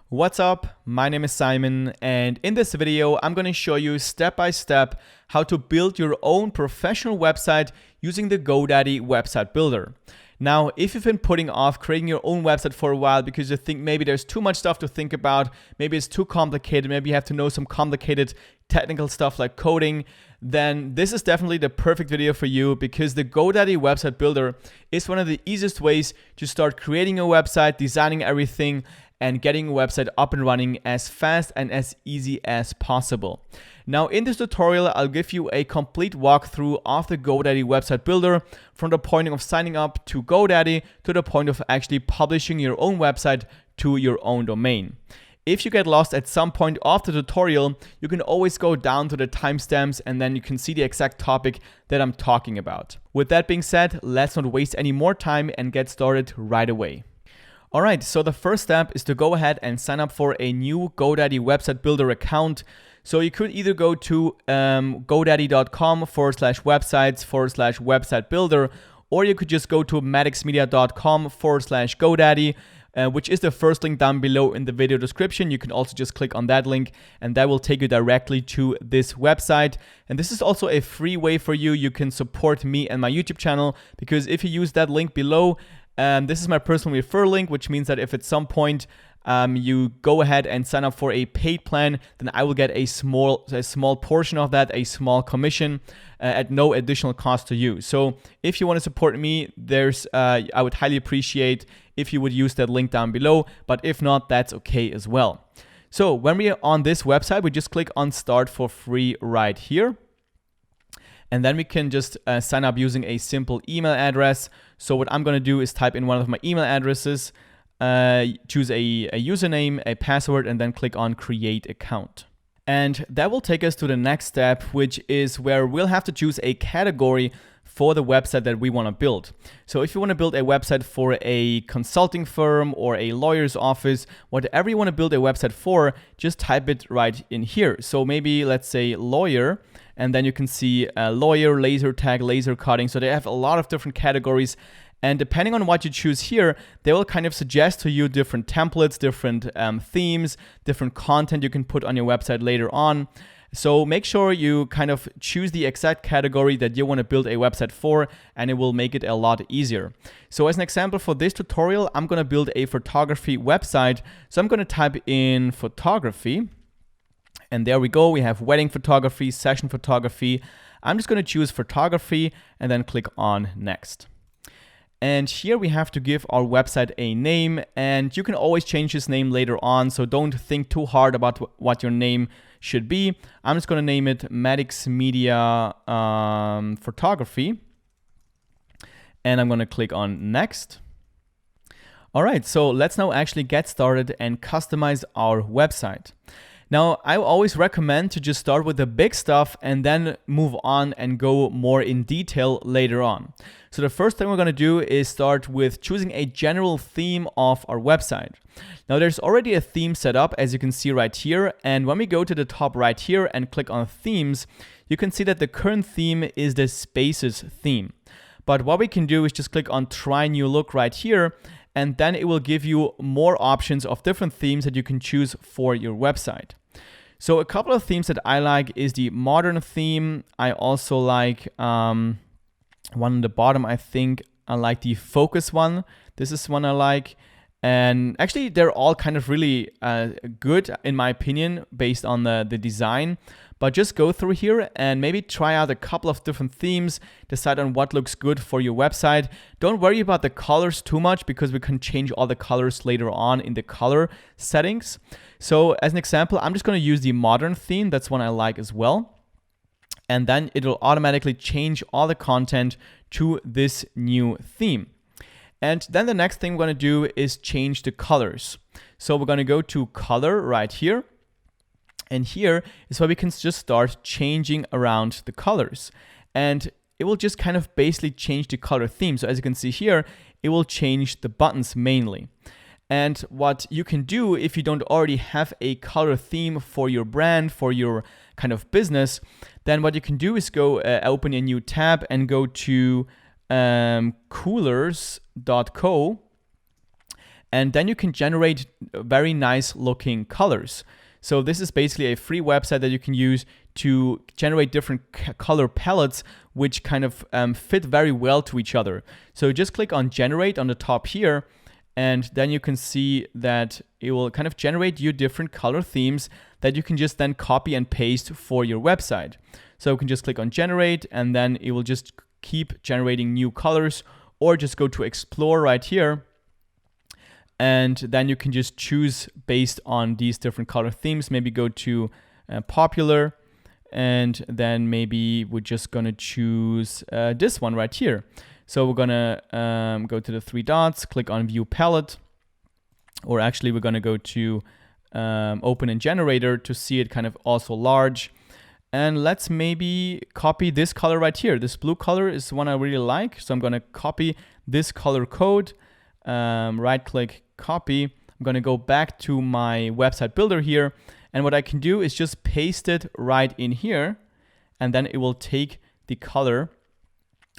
What's up? My name is Simon, and in this video I'm going to show you step by step how to build your own professional website using the GoDaddy website builder. Now, if you've been putting off creating your own website for a while because you think maybe there's too much stuff to think about, maybe it's too complicated, maybe you have to know some complicated technical stuff like coding, then this is definitely the perfect video for you, because the GoDaddy website builder is one of the easiest ways to start creating a website, designing everything, and getting a website up and running as fast and as easy as possible. Now, in this tutorial, I'll give you a complete walkthrough of the GoDaddy website builder, from the point of signing up to GoDaddy to the point of actually publishing your own website to your own domain. If you get lost at some point of the tutorial, you can always go down to the timestamps and then you can see the exact topic that I'm talking about. With that being said, let's not waste any more time and get started right away. Alright, so the first step is to go ahead and sign up for a new GoDaddy website builder account. So you could either go to godaddy.com/websites/website builder, or you could just go to maddoxmedia.com/GoDaddy, which is the first link down below in the video description. You can also just click on that link and that will take you directly to this website. And this is also a free way for you. You can support me and my YouTube channel, because if you use that link below, this is my personal referral link, which means that if at some point you go ahead and sign up for a paid plan, then I will get a small portion of that, a small commission at no additional cost to you. So if you want to support me, I would highly appreciate if you would use that link down below, but if not, that's okay as well. So when we are on this website, we just click on Start for Free right here. And then we can just sign up using a simple email address. So what I'm going to do is type in one of my email addresses, choose a username, a password, and then click on Create Account. And that will take us to the next step, which is where we'll have to choose a category for the website that we want to build. So if you want to build a website for a consulting firm or a lawyer's office, whatever you want to build a website for, just type it right in here. So maybe let's say lawyer, and then you can see lawyer, laser tag, laser cutting. So they have a lot of different categories. And depending on what you choose here, they will kind of suggest to you different templates, different themes, different content you can put on your website later on. So make sure you kind of choose the exact category that you want to build a website for, and it will make it a lot easier. So as an example for this tutorial, I'm going to build a photography website. So I'm going to type in photography. And there we go. We have wedding photography, session photography. I'm just going to choose photography and then click on next. And here we have to give our website a name, and you can always change this name later on. So don't think too hard about what your name should be. I'm just going to name it Maddox Media Photography. And I'm going to click on next. All right, so let's now actually get started and customize our website. Now, I always recommend to just start with the big stuff and then move on and go more in detail later on. So the first thing we're going to do is start with choosing a general theme of our website. Now, there's already a theme set up, as you can see right here. And when we go to the top right here and click on themes, you can see that the current theme is the Spaces theme. But what we can do is just click on Try New Look right here, and then it will give you more options of different themes that you can choose for your website. So a couple of themes that I like is the modern theme. I also like one on the bottom. I think I like the focus one. This is one I like. And actually, they're all kind of really good, in my opinion, based on the design. But just go through here and maybe try out a couple of different themes, decide on what looks good for your website. Don't worry about the colors too much, because we can change all the colors later on in the color settings. So as an example, I'm just going to use the modern theme. That's one I like as well. And then it'll automatically change all the content to this new theme. And then the next thing we're going to do is change the colors. So we're going to go to color right here. And here is where we can just start changing around the colors. And it will just kind of basically change the color theme. So as you can see here, it will change the buttons mainly. And what you can do if you don't already have a color theme for your brand, for your kind of business, then what you can do is go open a new tab and go to coolers.co. and then you can generate very nice looking colors. So this is basically a free website that you can use to generate different color palettes which kind of fit very well to each other. So just click on generate on the top here, and then you can see that it will kind of generate you different color themes that you can just then copy and paste for your website. So you can just click on generate, and then it will just keep generating new colors, or just go to explore right here. And then you can just choose based on these different color themes. Maybe go to popular, and then maybe we're just gonna choose this one right here. So we're gonna go to the three dots, click on view palette, or actually we're gonna go to open in generator to see it kind of also large. And let's maybe copy this color right here. This blue color is one I really like. So I'm gonna copy this color code, right click, copy. I'm gonna go back to my website builder here. And what I can do is just paste it right in here. And then it will take the color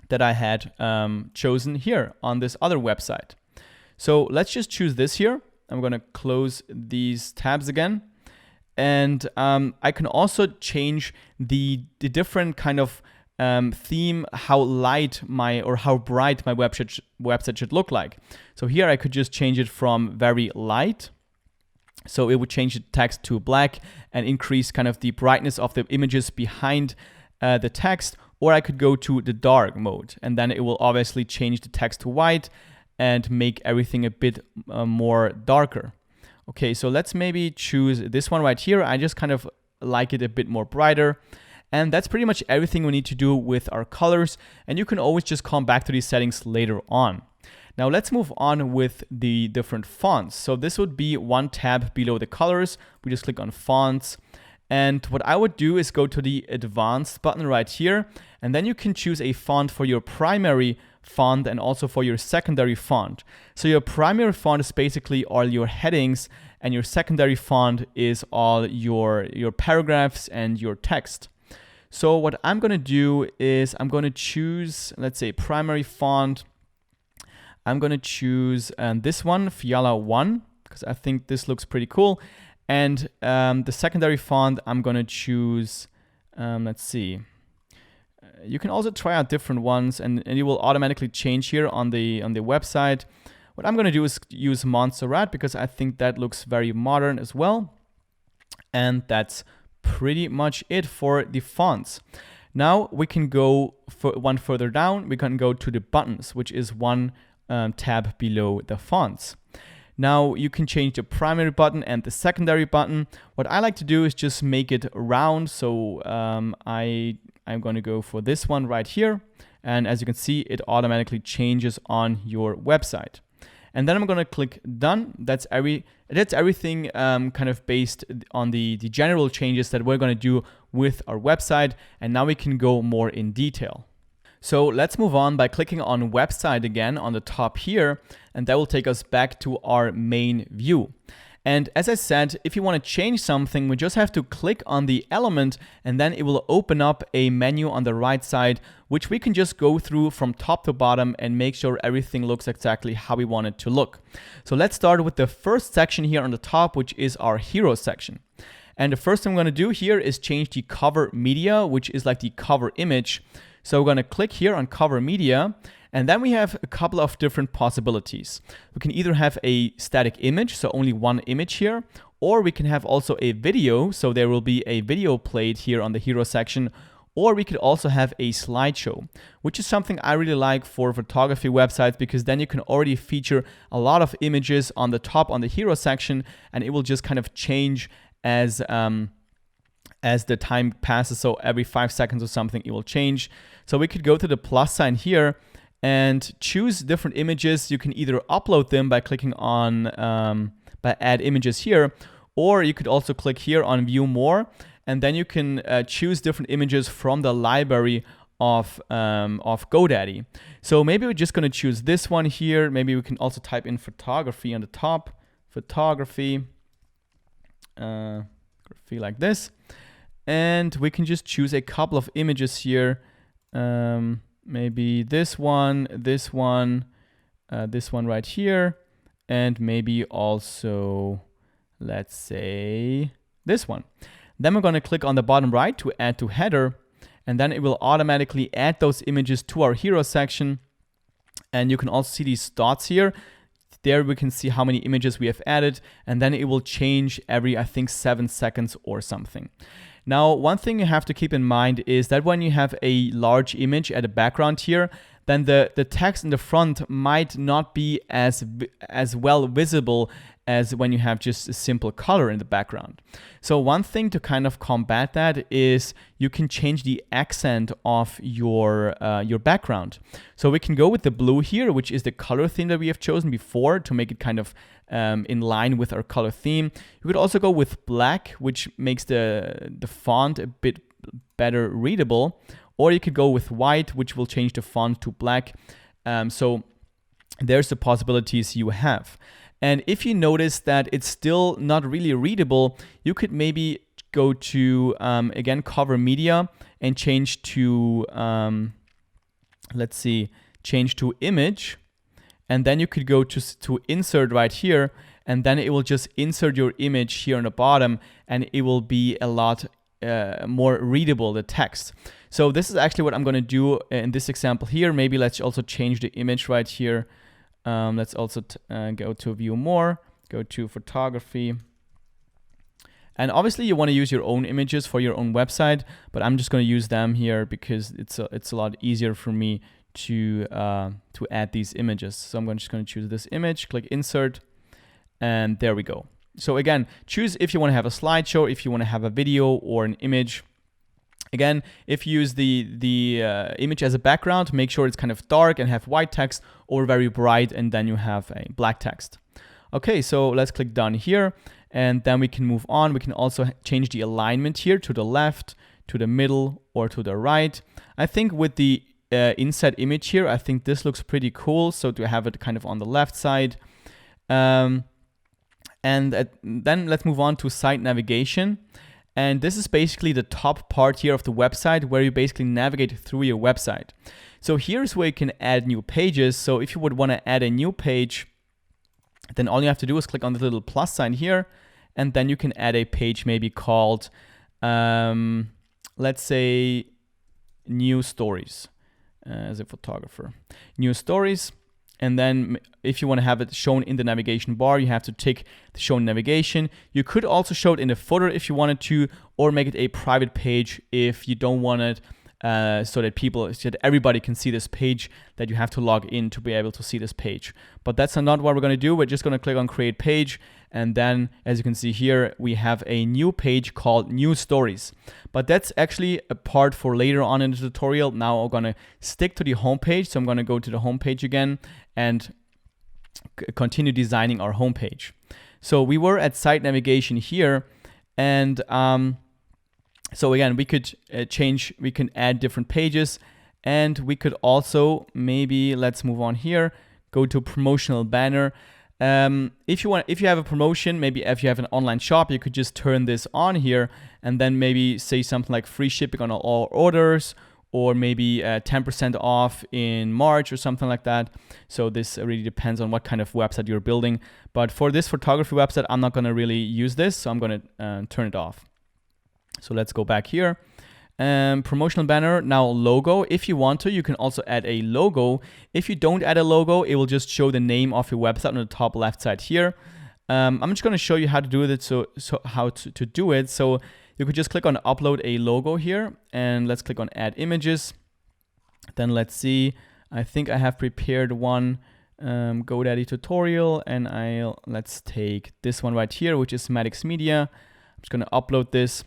that I had chosen here on this other website. So let's just choose this here. I'm gonna close these tabs again. And I can also change the different kind of theme, how light or how bright my website should look like. So here I could just change it from very light. So it would change the text to black and increase kind of the brightness of the images behind the text. Or I could go to the dark mode, and then it will obviously change the text to white and make everything a bit more darker. Okay, so let's maybe choose this one right here. I just kind of like it a bit more brighter. And that's pretty much everything we need to do with our colors. And you can always just come back to these settings later on. Now let's move on with the different fonts. So this would be one tab below the colors. We just click on fonts. And what I would do is go to the advanced button right here. And then you can choose a font for your primary font and also for your secondary font. So your primary font is basically all your headings, and your secondary font is all your paragraphs and your text. So what I'm gonna do is I'm gonna choose, let's say, primary font. I'm gonna choose this one, Fiala 1, because I think this looks pretty cool. And the secondary font, I'm gonna choose, let's see. You can also try out different ones, and it will automatically change here on the website. What I'm gonna do is use Montserrat, because I think that looks very modern as well. And that's pretty much it for the fonts. Now we can go one further down. We can go to the buttons, which is one tab below the fonts. Now you can change the primary button and the secondary button. What I like to do is just make it round. So I'm going to go for this one right here. And as you can see, it automatically changes on your website. And then I'm going to click done. That's everything kind of based on the general changes that we're going to do with our website. And now we can go more in detail. So let's move on by clicking on website again on the top here, and that will take us back to our main view. And as I said, if you want to change something, we just have to click on the element, and then it will open up a menu on the right side, which we can just go through from top to bottom and make sure everything looks exactly how we want it to look. So let's start with the first section here on the top, which is our hero section. And the first thing I'm going to do here is change the cover media, which is like the cover image. So we're going to click here on cover media, and then we have a couple of different possibilities. We can either have a static image, so only one image here, or we can have also a video, so there will be a video played here on the hero section, or we could also have a slideshow, which is something I really like for photography websites, because then you can already feature a lot of images on the top on the hero section, and it will just kind of change as the time passes. So every 5 seconds or something, it will change. So we could go to the plus sign here and choose different images. You can either upload them by clicking on by add images here, or you could also click here on view more, and then you can choose different images from the library of GoDaddy. So maybe we're just going to choose this one here. Maybe we can also type in photography on the top, photography like this. And we can just choose a couple of images here. Maybe this one right here. and maybe also, let's say, this one. Then we're going to click on the bottom right to add to header, and then it will automatically add those images to our hero section. And you can also see these dots here. There we can see how many images we have added, and then it will change every, I think, 7 seconds or something. Now, one thing you have to keep in mind is that when you have a large image at a background here, then the text in the front might not be as well visible as when you have just a simple color in the background. So one thing to kind of combat that is you can change the accent of your background. So we can go with the blue here, which is the color theme that we have chosen before to make it kind of in line with our color theme. You could also go with black, which makes the font a bit better readable. Or you could go with white, which will change the font to black. So there's the possibilities you have. And if you notice that it's still not really readable, you could maybe go to, again, cover media and change to, let's see, change to image. And then you could go to insert right here, and then it will just insert your image here on the bottom, and it will be a lot more readable, the text. So this is actually what I'm going to do in this example here. Maybe let's also change the image right here. Let's also go to view more, go to photography. And obviously you want to use your own images for your own website, but I'm just going to use them here because it's a lot easier for me to add these images. So I'm just going to choose this image, click insert, and there we go. So again, choose if you want to have a slideshow, if you want to have a video or an image. Again, if you use the image as a background, make sure it's kind of dark and have white text, or very bright and then you have a black text. Okay, so let's click done here, and then we can move on. We can also change the alignment here to the left, to the middle, or to the right. I think with the inset image here, I think this looks pretty cool. So to have it kind of on the left side. And then let's move on to site navigation. And this is basically the top part here of the website where you basically navigate through your website. So here's where you can add new pages. So if you would want to add a new page, then all you have to do is click on the little plus sign here, and then you can add a page maybe called, let's say, new stories as a photographer. New stories. And then if you want to have it shown in the navigation bar, you have to tick the show navigation. You could also show it in the footer if you wanted to, or make it a private page if you don't want it so that everybody can see this page, that you have to log in to be able to see this page. But that's not what we're going to do. We're just going to click on create page. And then as you can see here, we have a new page called new stories. But that's actually a part for later on in the tutorial. Now I'm going to stick to the home page. So I'm going to go to the home page again and continue designing our home page. So we were at site navigation here, and so again, we could we can add different pages, and we could also maybe, let's move on here, go to promotional banner. If you have a promotion, maybe if you have an online shop, you could just turn this on here and then maybe say something like free shipping on all orders, or maybe 10% off in March or something like that. So this really depends on what kind of website you're building. But for this photography website, I'm not going to really use this, so I'm going to turn it off. So let's go back here. Promotional banner, now logo. If you want to, you can also add a logo. If you don't add a logo, it will just show the name of your website on the top left side here. I'm just going to show you how to do it. So how to do it. So you could just click on upload a logo here, and let's click on add images. Then let's see, I think I have prepared one GoDaddy tutorial, and let's take this one right here, which is Maddox Media. I'm just going to upload this.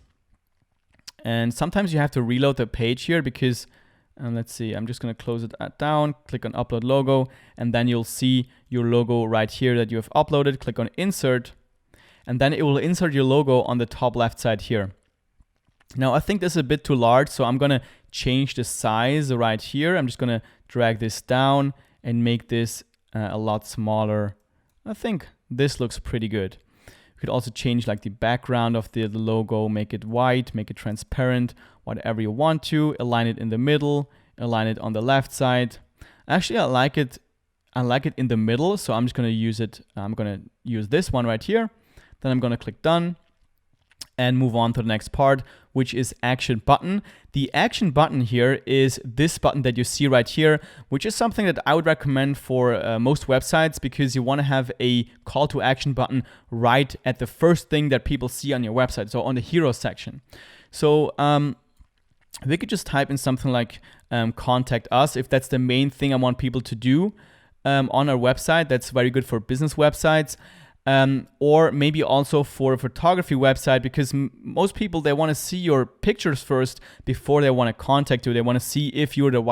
And sometimes you have to reload the page here because, let's see, I'm just going to close it down, click on upload logo, and then you'll see your logo right here that you have uploaded. Click on insert, and then it will insert your logo on the top left side here. Now I think this is a bit too large, so I'm going to change the size right here. I'm just going to drag this down and make this a lot smaller. I think this looks pretty good. You could also change like the background of the logo, make it white, make it transparent, whatever you want to. Align it in the middle, align it on the left side. Actually, I like it I like it in the middle, so I'm just going to use it. I'm going to use this one right here. Then I'm going to click done and move on to the next part, which is action button. The action button here is this button that you see right here, which is something that I would recommend for most websites, because you want to have a call to action button right at the first thing that people see on your website, so on the hero section. So we could just type in something like contact us if that's the main thing I want people to do on our website. That's very good for business websites. Or maybe also for a photography website, because most people, they want to see your pictures first before they want to contact you. They want to see if you're the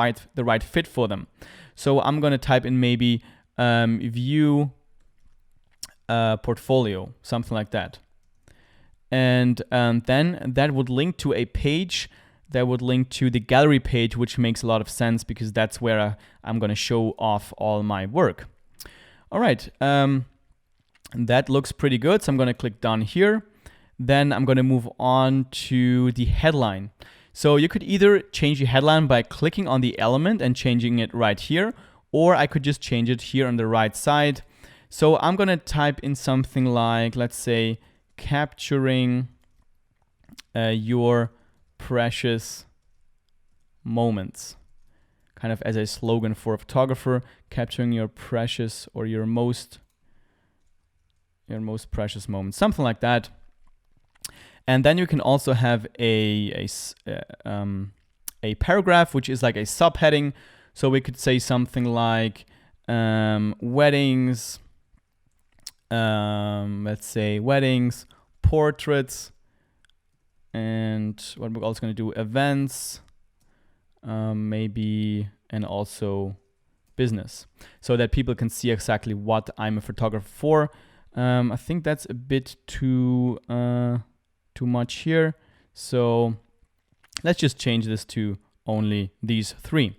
right fit for them. So I'm going to type in maybe view portfolio, something like that. And then that would link to a page that would link to the gallery page, which makes a lot of sense because that's where I'm going to show off all my work. All right. That looks pretty good, so I'm going to click done here. Then I'm going to move on to the headline. So you could either change the headline by clicking on the element and changing it right here, or I could just change it here on the right side. So I'm going to type in something like, let's say, capturing your precious moments, kind of as a slogan for a photographer, capturing your precious or your most precious moments, something like that. And then you can also have a paragraph, which is like a subheading. So we could say something like weddings, let's say weddings, portraits, and what we're also going to do, events, maybe, and also business, so that people can see exactly what I'm a photographer for. I think that's a bit too much here. So let's just change this to only these three.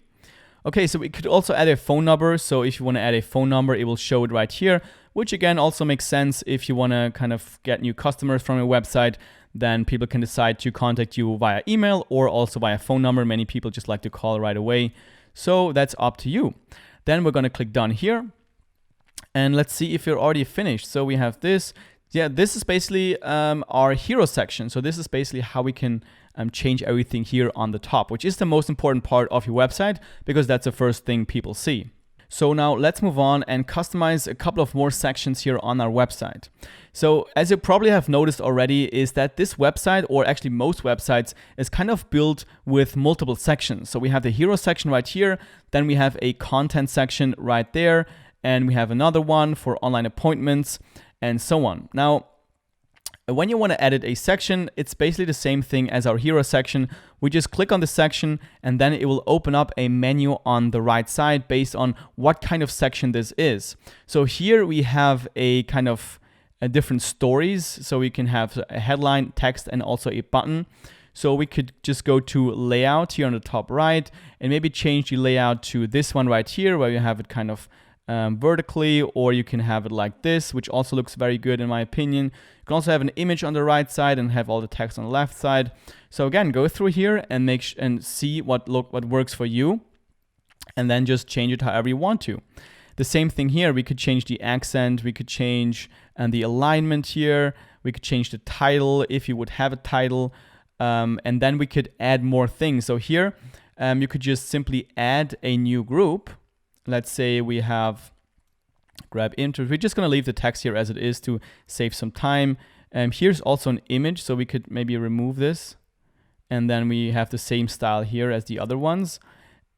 Okay, so we could also add a phone number. So if you want to add a phone number, it will show it right here, which again also makes sense if you want to kind of get new customers from your website. Then people can decide to contact you via email or also via phone number. Many people just like to call right away. So that's up to you. Then we're going to click done here. And let's see if you're already finished. So we have this. Yeah, this is basically our hero section. So this is basically how we can change everything here on the top, which is the most important part of your website because that's the first thing people see. So now let's move on and customize a couple of more sections here on our website. So as you probably have noticed already is that this website, or actually most websites, is kind of built with multiple sections. So we have the hero section right here. Then we have a content section right there. And we have another one for online appointments and so on. Now, when you want to edit a section, it's basically the same thing as our hero section. We just click on the section and then it will open up a menu on the right side based on what kind of section this is. So here we have a kind of different stories. So we can have a headline, text, and also a button. So we could just go to layout here on the top right and maybe change the layout to this one right here where you have it kind of vertically, or you can have it like this, which also looks very good in my opinion. You can also have an image on the right side and have all the text on the left side. So again, go through here and and see what works for you, and then just change it however you want to. The same thing here. We could change the accent. We could change the alignment here. We could change the title if you would have a title, and then we could add more things. So here, you could just simply add a new group. Let's say we have grab interest. We're just going to leave the text here as it is to save some time. Here's also an image, so we could maybe remove this. And then we have the same style here as the other ones.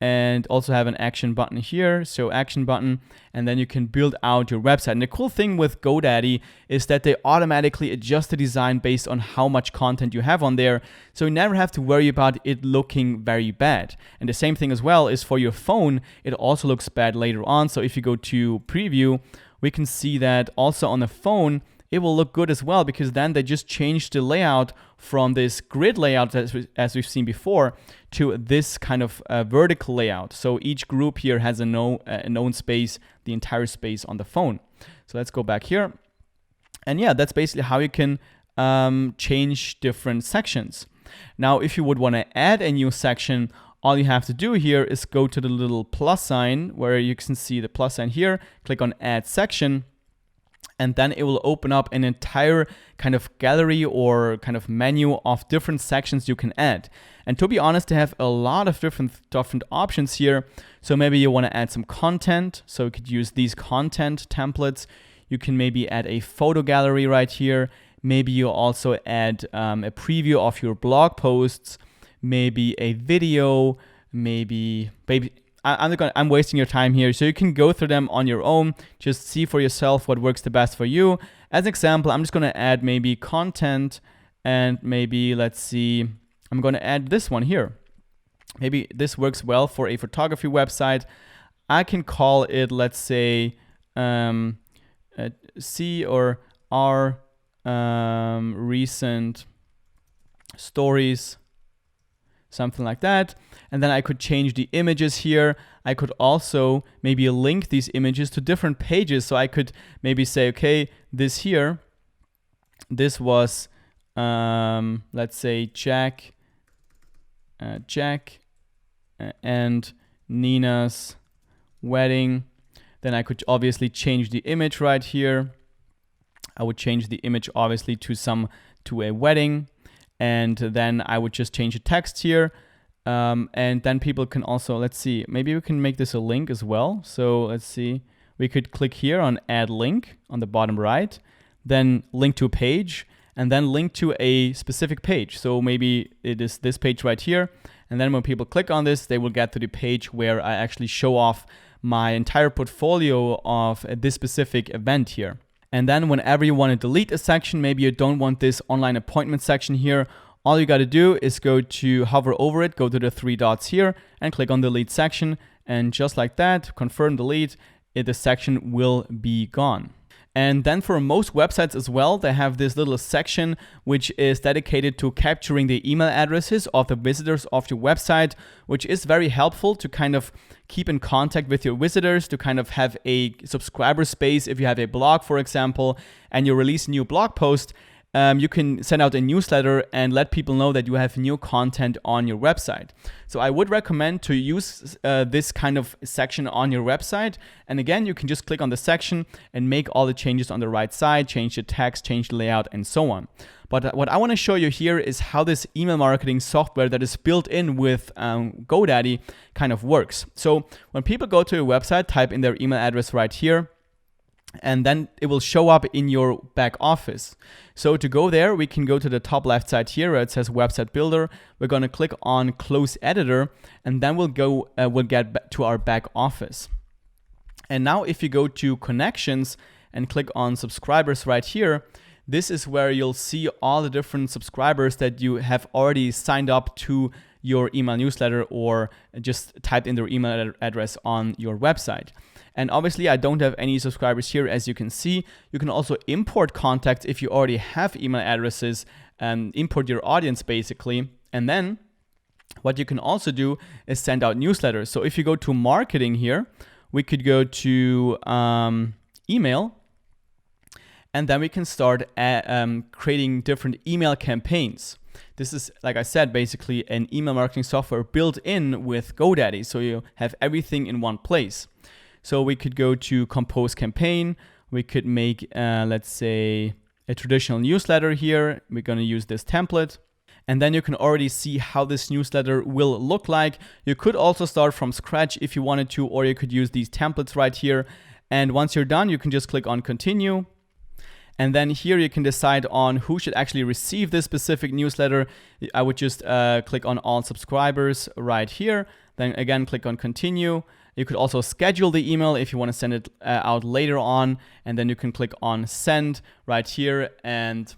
And also have an action button here, so action button, and then you can build out your website. And the cool thing with GoDaddy is that they automatically adjust the design based on how much content you have on there, so you never have to worry about it looking very bad. And the same thing as well is for your phone, it also looks bad later on. So if you go to preview, we can see that also on the phone, it will look good as well, because then they just changed the layout from this grid layout as we've seen before to this kind of vertical layout. So each group here has a known space, the entire space on the phone. So let's go back here. And yeah, that's basically how you can change different sections. Now, if you would want to add a new section all you have to do here is go to the little plus sign where you can see the plus sign here, click on add section, and then it will open up an entire kind of gallery or kind of menu of different sections you can add. And to be honest, they have a lot of different options here. So maybe you want to add some content. So you could use these content templates. You can maybe add a photo gallery right here. Maybe you also add a preview of your blog posts, maybe a video, maybe I'm wasting your time here, so you can go through them on your own. Just see for yourself what works the best for you. As an example, I'm just going to add maybe content, and maybe let's see, I'm going to add this one here. Maybe this works well for a photography website. I can call it, let's say, C or R recent stories, something like that. And then I could change the images here. I could also maybe link these images to different pages. So I could maybe say, okay, this here, this was, let's say Jack and Nina's wedding. Then I could obviously change the image right here. I would change the image obviously to a wedding. And then I would just change the text here. And then people can also, let's see, maybe we can make this a link as well. So let's see, we could click here on add link on the bottom right, then link to a page, and then link to a specific page. So maybe it is this page right here. And then when people click on this, they will get to the page where I actually show off my entire portfolio of this specific event here. And then whenever you want to delete a section, maybe you don't want this online appointment section here, all you got to do is go to hover over it, go to the 3 dots here and click on delete section. And just like that, confirm delete, the section will be gone. And then for most websites as well, they have this little section which is dedicated to capturing the email addresses of the visitors of your website, which is very helpful to kind of keep in contact with your visitors, to kind of have a subscriber space. If you have a blog, for example, and you release a new blog post, you can send out a newsletter and let people know that you have new content on your website. So I would recommend to use this kind of section on your website. And again, you can just click on the section and make all the changes on the right side, change the text, change the layout, and so on. But what I want to show you here is how this email marketing software that is built in with GoDaddy kind of works. So when people go to your website, type in their email address right here, and then it will show up in your back office. So to go there, we can go to the top left side here where it says Website Builder. We're going to click on Close Editor, and then we'll get to our back office. And now if you go to Connections and click on Subscribers right here, this is where you'll see all the different subscribers that you have already signed up to your email newsletter or just typed in their email address on your website. And obviously I don't have any subscribers here, as you can see. You can also import contacts if you already have email addresses and import your audience basically. And then what you can also do is send out newsletters. So if you go to marketing here, we could go to email, and then we can start creating different email campaigns. This is, like I said, basically an email marketing software built in with GoDaddy. So you have everything in one place. So we could go to compose campaign. We could make, let's say, a traditional newsletter here. We're going to use this template. And then you can already see how this newsletter will look like. You could also start from scratch if you wanted to, or you could use these templates right here. And once you're done, you can just click on continue. And then here you can decide on who should actually receive this specific newsletter. I would just click on all subscribers right here. Then again, click on continue. You could also schedule the email if you want to send it out later on. And then you can click on send right here. And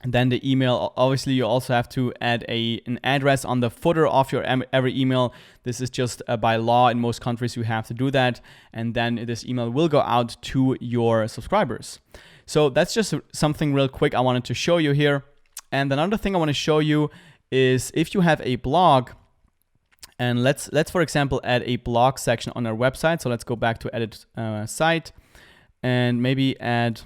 then the email, obviously you also have to add an address on the footer of your every email. This is just by law in most countries you have to do that. And then this email will go out to your subscribers. So that's just something real quick I wanted to show you here. And another thing I want to show you is if you have a blog, and let's for example add a blog section on our website. So let's go back to edit site and maybe add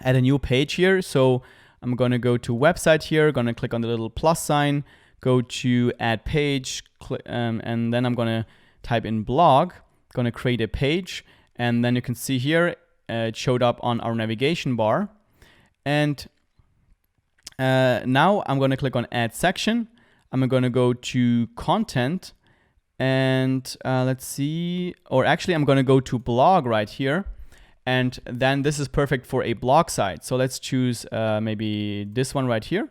a new page here. So I'm going to go to website here, going to click on the little plus sign, go to add page, and then I'm gonna type in blog, gonna create a page, and then you can see here it showed up on our navigation bar. And now I'm gonna click on add section. I'm gonna go to content, and let's see, or actually I'm gonna go to blog right here. And then this is perfect for a blog site. So let's choose maybe this one right here.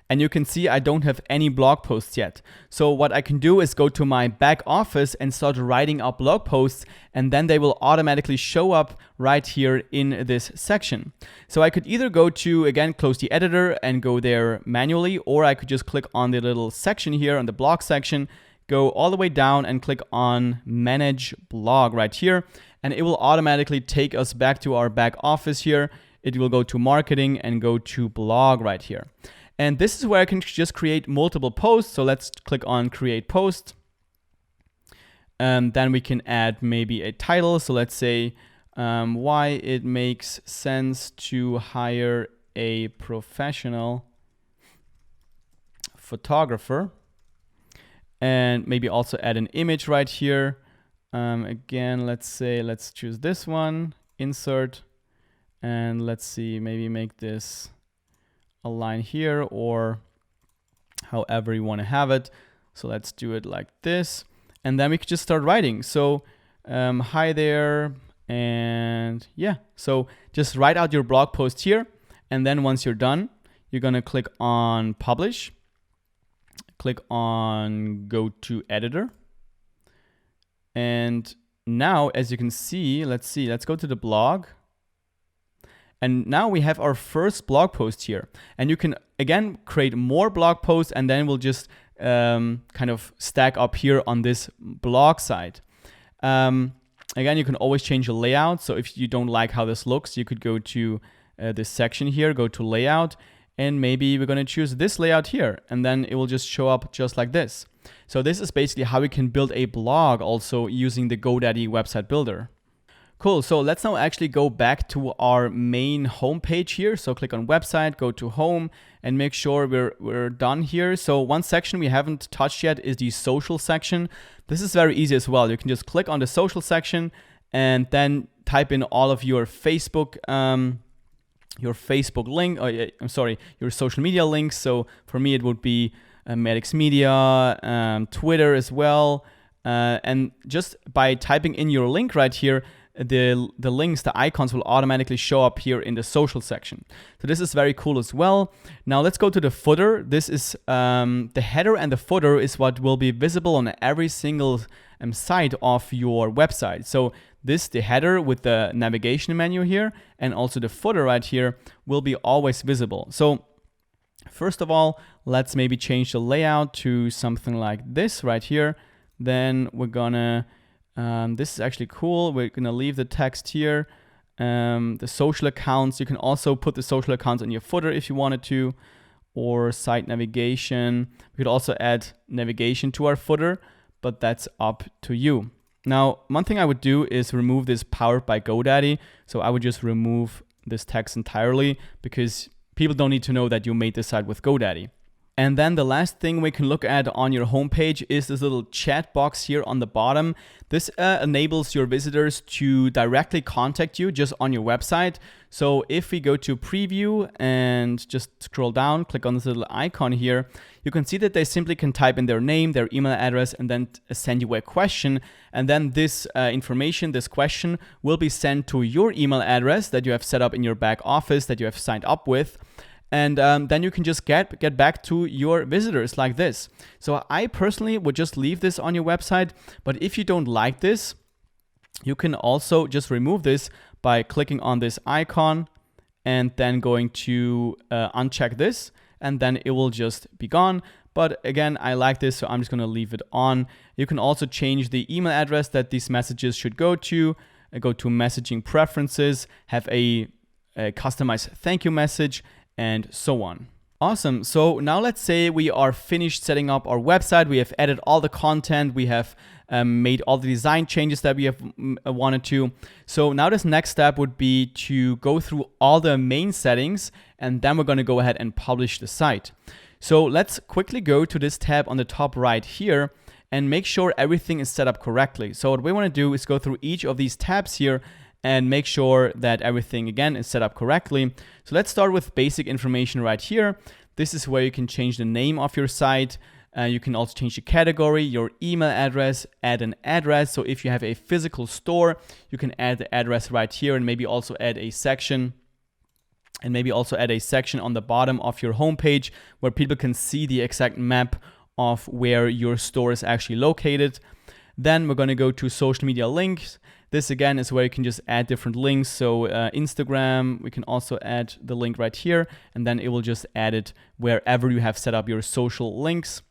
And you can see I don't have any blog posts yet. So what I can do is go to my back office and start writing up blog posts, and then they will automatically show up right here in this section. So I could either go to, again, close the editor and go there manually, or I could just click on the little section here on the blog section, go all the way down and click on manage blog right here. And it will automatically take us back to our back office here. It will go to marketing and go to blog right here. And this is where I can just create multiple posts. So let's click on create post. Then we can add maybe a title. So let's say why it makes sense to hire a professional photographer. And maybe also add an image right here. Again, let's choose this one, insert, and let's see, maybe make this a line here or however you want to have it. So let's do it like this. And then we can just start writing. So hi there. And yeah, so just write out your blog post here. And then once you're done, you're going to click on publish, click on go to editor. And now, as you can see, let's go to the blog. And now we have our first blog post here. And you can, again, create more blog posts, and then we'll just kind of stack up here on this blog site. Again, you can always change the layout. So if you don't like how this looks, you could go to this section here, go to layout, and maybe we're going to choose this layout here. And then it will just show up just like this. So this is basically how we can build a blog also using the GoDaddy website builder. Cool, so let's now actually go back to our main homepage here. So click on website, go to home, and make sure we're done here. So one section we haven't touched yet is the social section. This is very easy as well. You can just click on the social section and then type in all of your Facebook link, your social media links. So for me, it would be Medix Media, Twitter as well. And just by typing in your link right here, the links, the icons will automatically show up here in the social section. So this is very cool as well. Now let's go to the footer. This is the header, and the footer is what will be visible on every single site of your website. So the header with the navigation menu here, and also the footer right here will be always visible. So first of all, let's maybe change the layout to something like this right here. Then we're gonna this is actually cool. We're gonna leave the text here. The social accounts, you can also put the social accounts in your footer if you wanted to, or site navigation. We could also add navigation to our footer, but that's up to you. Now, one thing I would do is remove this powered by GoDaddy. So I would just remove this text entirely because people don't need to know that you made this site with GoDaddy. And then the last thing we can look at on your homepage is this little chat box here on the bottom. This enables your visitors to directly contact you just on your website. So if we go to preview and just scroll down, click on this little icon here, you can see that they simply can type in their name, their email address, and then send you a question. And then this information, this question, will be sent to your email address that you have set up in your back office that you have signed up with. And then you can just get back to your visitors like this. So I personally would just leave this on your website. But if you don't like this, you can also just remove this by clicking on this icon and then going to uncheck this, and then it will just be gone. But again, I like this, so I'm just going to leave it on. You can also change the email address that these messages should go to messaging preferences, have a customized thank you message, and so on. Awesome. So now let's say we are finished setting up our website. We have added all the content. We have made all the design changes that we have wanted to. So now this next step would be to go through all the main settings, and then we're going to go ahead and publish the site. So let's quickly go to this tab on the top right here and make sure everything is set up correctly. So what we want to do is go through each of these tabs here and make sure that everything again is set up correctly. So let's start with basic information right here. This is where you can change the name of your site. You can also change the category, your email address, add an address. So if you have a physical store, you can add the address right here and maybe also add a section. And maybe also add a section on the bottom of your homepage where people can see the exact map of where your store is actually located. Then we're going to go to social media links. This again is where you can just add different links. So Instagram, we can also add the link right here, and then it will just add it wherever you have set up your social links.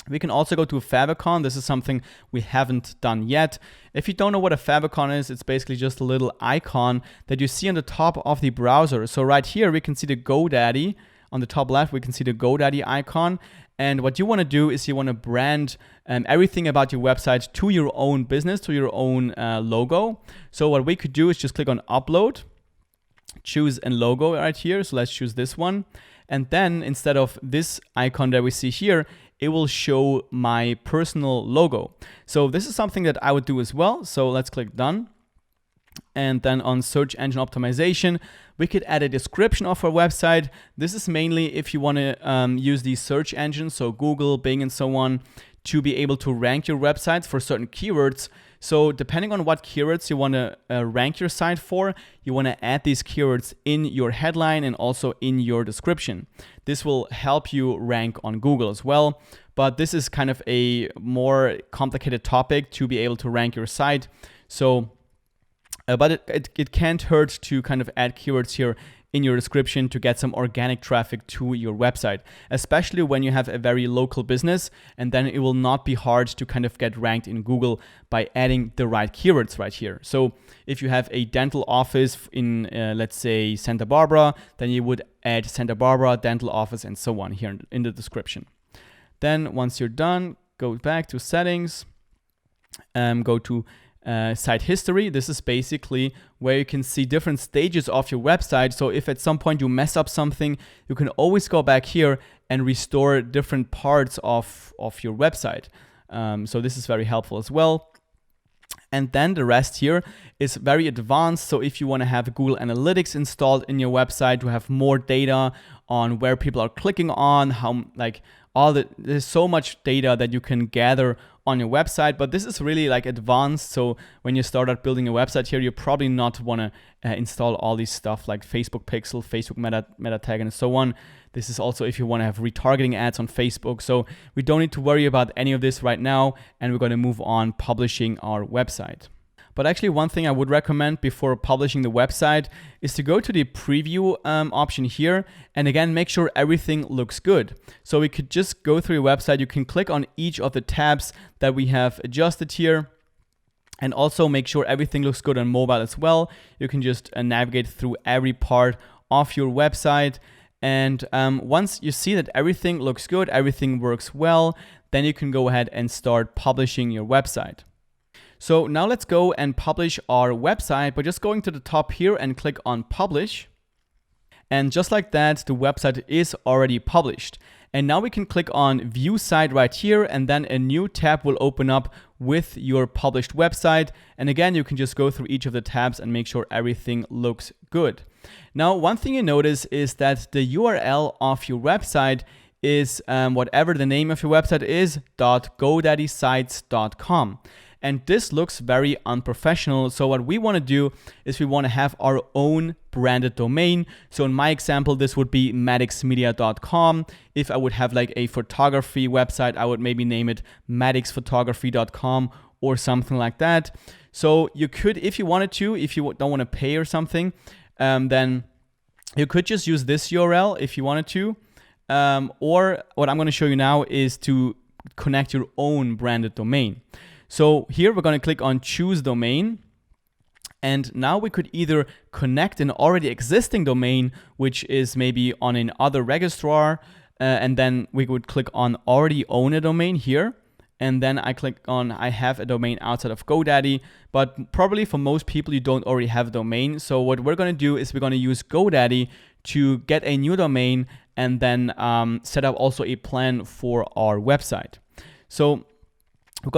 We can also go to a favicon. This is something we haven't done yet. If you don't know what a favicon is, it's basically just a little icon that you see on the top of the browser. So right here, we can see the GoDaddy. On the top left, we can see the GoDaddy icon. And what you want to do is you want to brand everything about your website to your own business, to your own logo. So what we could do is just click on Upload, choose a logo right here. So let's choose this one. And then instead of this icon that we see here, it will show my personal logo. So this is something that I would do as well. So let's click Done. And then on search engine optimization, we could add a description of our website. This is mainly if you want to use these search engines, so Google, Bing, and so on, to be able to rank your websites for certain keywords. So depending on what keywords you want to rank your site for, you want to add these keywords in your headline and also in your description. This will help you rank on Google as well. But this is kind of a more complicated topic to be able to rank your site. So, but it can't hurt to kind of add keywords here in your description to get some organic traffic to your website, especially when you have a very local business, and then it will not be hard to kind of get ranked in Google by adding the right keywords right here. So if you have a dental office in, let's say, Santa Barbara, then you would add Santa Barbara dental office and so on here in the description. Then once you're done, go back to settings, go to site history. This is basically where you can see different stages of your website. So if at some point you mess up something, you can always go back here and restore different parts of your website. So this is very helpful as well. And then the rest here is very advanced. So if you want to have Google Analytics installed in your website to have more data on where people are clicking on, how there's so much data that you can gather on your website, but this is really like advanced. So when you start out building a website here, you probably not want to install all these stuff like Facebook Pixel, Facebook meta tag, and so on. This is also if you want to have retargeting ads on Facebook. So we don't need to worry about any of this right now, and we're going to move on publishing our website. But actually, one thing I would recommend before publishing the website is to go to the preview option here, and again, make sure everything looks good. So we could just go through your website. You can click on each of the tabs that we have adjusted here, and also make sure everything looks good on mobile as well. You can just navigate through every part of your website. And once you see that everything looks good, everything works well, then you can go ahead and start publishing your website. So now let's go and publish our website by just going to the top here and click on Publish. And just like that, the website is already published. And now we can click on View Site right here, and then a new tab will open up with your published website. And again, you can just go through each of the tabs and make sure everything looks good. Now, one thing you notice is that the URL of your website is whatever the name of your website is, .godaddysites.com. And this looks very unprofessional. So what we want to do is we want to have our own branded domain. So in my example, this would be madixmedia.com. If I would have like a photography website, I would maybe name it madixphotography.com or something like that. So you could, if you wanted to, if you don't want to pay or something, then you could just use this URL if you wanted to. Or what I'm going to show you now is to connect your own branded domain. So here we're going to click on Choose Domain. And now we could either connect an already existing domain, which is maybe on another registrar, and then we would click on Already Own a Domain here. And then I click on I have a domain outside of GoDaddy, but probably for most people you don't already have a domain. So what we're going to do is we're going to use GoDaddy to get a new domain and then set up also a plan for our website. So we're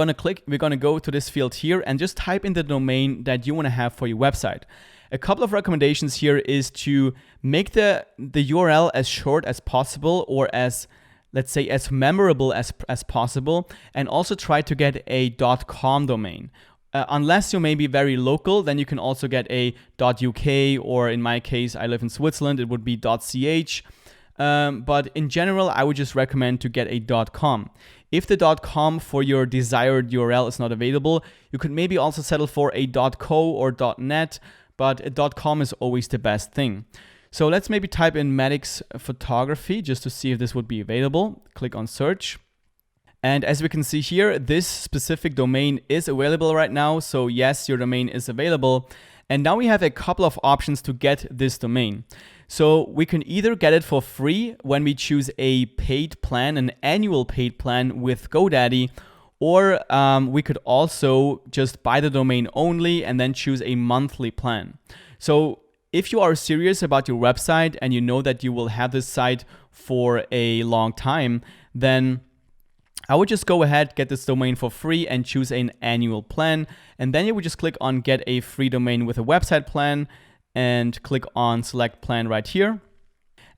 gonna go to this field here and just type in the domain that you want to have for your website. A couple of recommendations here is to make the URL as short as possible, or as, let's say, as memorable as possible, and also try to get a .com domain. Unless you may be very local, then you can also get a .uk, or in my case, I live in Switzerland, it would be .ch. But in general, I would just recommend to get a .com. If the .com for your desired URL is not available, you could maybe also settle for a .co or .net, but a .com is always the best thing. So let's maybe type in Maddox Photography just to see if this would be available. Click on search. And as we can see here, this specific domain is available right now. So yes, your domain is available. And now we have a couple of options to get this domain. So we can either get it for free when we choose a paid plan, an annual paid plan with GoDaddy, or we could also just buy the domain only and then choose a monthly plan. So if you are serious about your website and you know that you will have this site for a long time, then I would just go ahead, get this domain for free and choose an annual plan. And then you would just click on get a free domain with a website plan and click on select plan right here.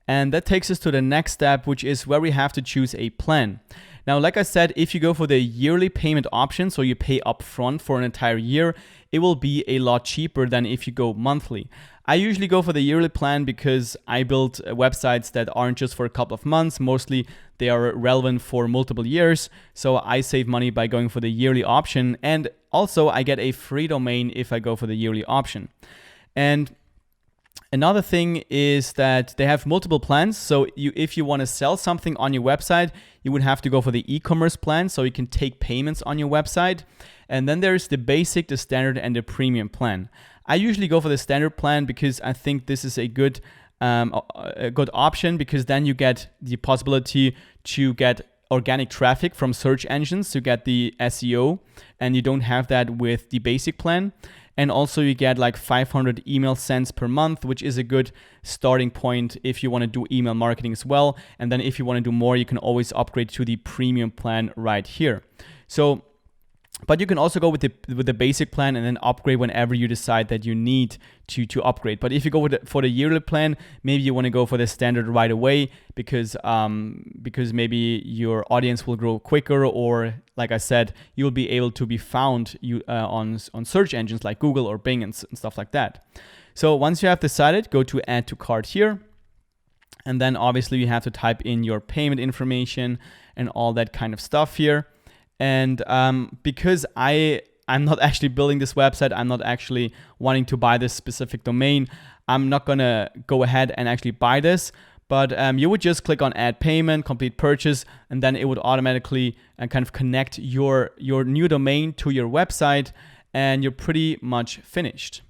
And that takes us to the next step, which is where we have to choose a plan. Now, like I said, if you go for the yearly payment option, so you pay upfront for an entire year, it will be a lot cheaper than if you go monthly. I usually go for the yearly plan because I build websites that aren't just for a couple of months. Mostly they are relevant for multiple years. So I save money by going for the yearly option. And also I get a free domain if I go for the yearly option. And another thing is that they have multiple plans. So if you want to sell something on your website, you would have to go for the e-commerce plan, so you can take payments on your website. And then there's the basic, the standard, and the premium plan. I usually go for the standard plan because I think this is a good option, because then you get the possibility to get organic traffic from search engines to get the SEO, and you don't have that with the basic plan. And also you get like 500 email sends per month, which is a good starting point if you want to do email marketing as well. And then if you want to do more, you can always upgrade to the premium plan right here. So, but you can also go with the basic plan and then upgrade whenever you decide that you need to upgrade. But if you go for the yearly plan, maybe you want to go for the standard right away because maybe your audience will grow quicker, or like I said, you'll be able to be found on search engines like Google or Bing and stuff like that. So once you have decided, go to add to cart here. And then obviously you have to type in your payment information and all that kind of stuff here. And because I'm not actually building this website, I'm not actually wanting to buy this specific domain, I'm not gonna go ahead and actually buy this. But you would just click on add payment, complete purchase, and then it would automatically kind of connect your new domain to your website, and you're pretty much finished.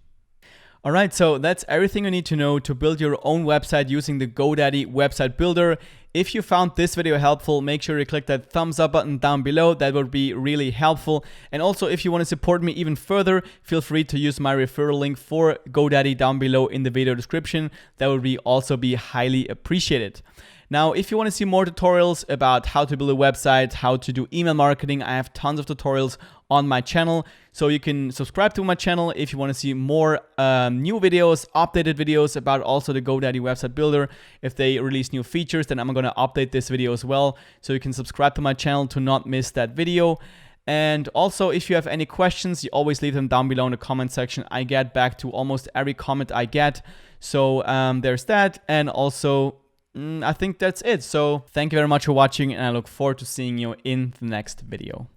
All right, so that's everything you need to know to build your own website using the GoDaddy website builder. If you found this video helpful, make sure you click that thumbs up button down below. That would be really helpful. And also, if you want to support me even further, feel free to use my referral link for GoDaddy down below in the video description. That would also be highly appreciated. Now, if you want to see more tutorials about how to build a website, how to do email marketing, I have tons of tutorials on my channel. So you can subscribe to my channel if you want to see more new videos, updated videos about also the GoDaddy website builder. If they release new features, then I'm going to update this video as well. So you can subscribe to my channel to not miss that video. And also, if you have any questions, you always leave them down below in the comment section. I get back to almost every comment I get. So there's that. And also, I think that's it. So thank you very much for watching, and I look forward to seeing you in the next video.